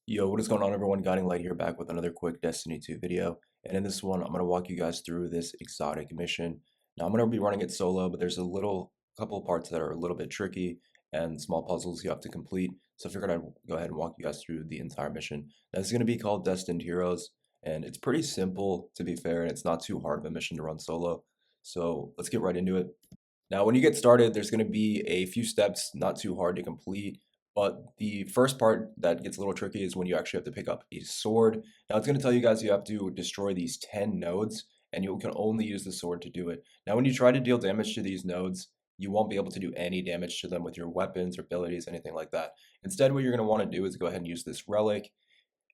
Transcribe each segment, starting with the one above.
Yo, what is going on everyone? Guiding Light here, back with another quick Destiny 2 video. And in this one, I'm going to walk you guys through this exotic mission. Now, I'm going to be running it solo, but there's a couple of parts that are a little bit tricky and small puzzles you have to complete. So I figured I'd go ahead and walk you guys through the entire mission. Now, this is going to be called Destined Heroes, and it's pretty simple, to be fair, and it's not too hard of a mission to run solo. So let's get right into it. Now, when you get started, there's going to be a few steps, not too hard to complete. But the first part that gets a little tricky is when you actually have to pick up a sword. Now, it's going to tell you guys you have to destroy these 10 nodes, and you can only use the sword to do it. Now, when you try to deal damage to these nodes, you won't be able to do any damage to them with your weapons or abilities, anything like that. Instead, what you're going to want to do is go ahead and use this relic,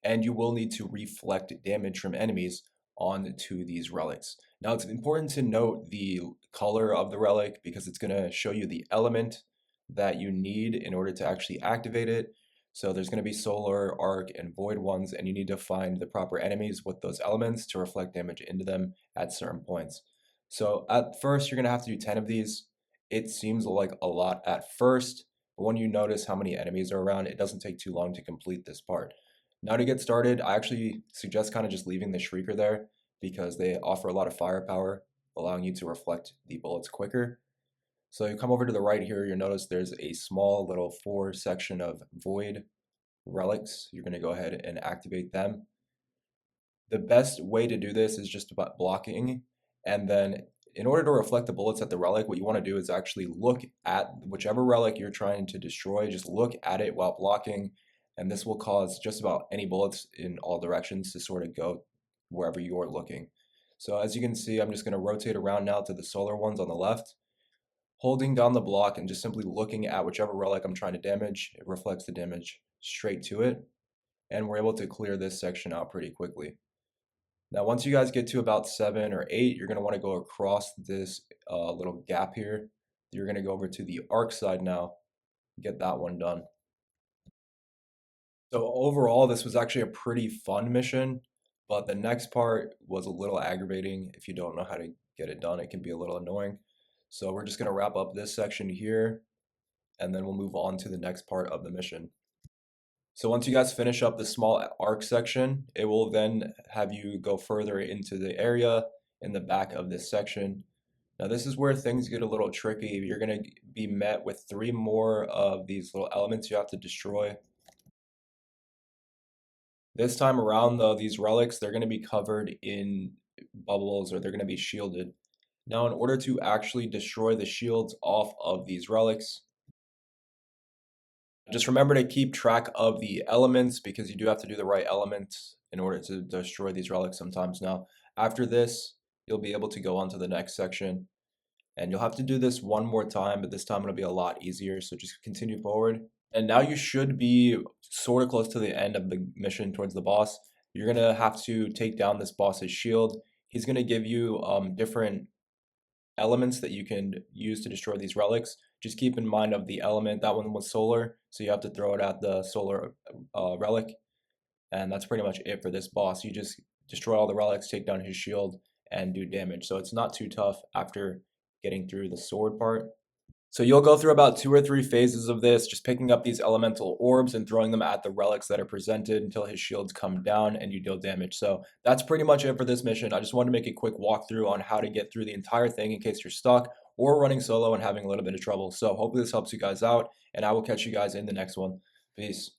and you will need to reflect damage from enemies onto these relics. Now, it's important to note the color of the relic because it's going to show you the element that you need in order to actually activate it. So there's going to be solar, arc, and void ones, and you need to find the proper enemies with those elements to reflect damage into them at certain points. So at first, you're going to have to do 10 of these. It seems like a lot at first, but when you notice how many enemies are around, it doesn't take too long to complete this part. Now to get started, I actually suggest kind of just leaving the Shrieker there because they offer a lot of firepower, allowing you to reflect the bullets quicker. So you come over to the right here, you'll notice there's a small little 4 section of void relics. You're going to go ahead and activate them. The best way to do this is just about blocking, and then in order to reflect the bullets at the relic, what you want to do is actually look at whichever relic you're trying to destroy, just look at it while blocking, and this will cause just about any bullets in all directions to sort of go wherever you're looking. So as you can see, I'm just going to rotate around now to the solar ones on the left, holding down the block and just simply looking at whichever relic I'm trying to damage. It reflects the damage straight to it, and we're able to clear this section out pretty quickly. Now, once you guys get to about 7 or 8, you're going to want to go across this little gap here. You're going to go over to the arc side now, get that one done. So overall, this was actually a pretty fun mission, but the next part was a little aggravating. If you don't know how to get it done, it can be a little annoying. So we're just going to wrap up this section here, and then we'll move on to the next part of the mission. So once you guys finish up the small arc section, it will then have you go further into the area in the back of this section. Now this is where things get a little tricky. You're going to be met with 3 more of these little elements you have to destroy. This time around though, these relics, they're going to be covered in bubbles, or they're going to be shielded. Now in order to actually destroy the shields off of these relics, just remember to keep track of the elements because you do have to do the right elements in order to destroy these relics sometimes. Now, after this, you'll be able to go on to the next section, and you'll have to do this one more time, but this time it'll be a lot easier. So just continue forward. And now you should be sort of close to the end of the mission towards the boss. You're going to have to take down this boss's shield. He's going to give you different elements that you can use to destroy these relics. Just keep in mind of the element. That one was solar, so you have to throw it at the solar relic. And that's pretty much it for this boss. You just destroy all the relics, take down his shield, and do damage. So it's not too tough after getting through the sword part. So you'll go through about 2 or 3 phases of this, just picking up these elemental orbs and throwing them at the relics that are presented until his shields come down and you deal damage. So that's pretty much it for this mission. I just wanted to make a quick walkthrough on how to get through the entire thing in case you're stuck or running solo and having a little bit of trouble. So hopefully this helps you guys out, and I will catch you guys in the next one. Peace.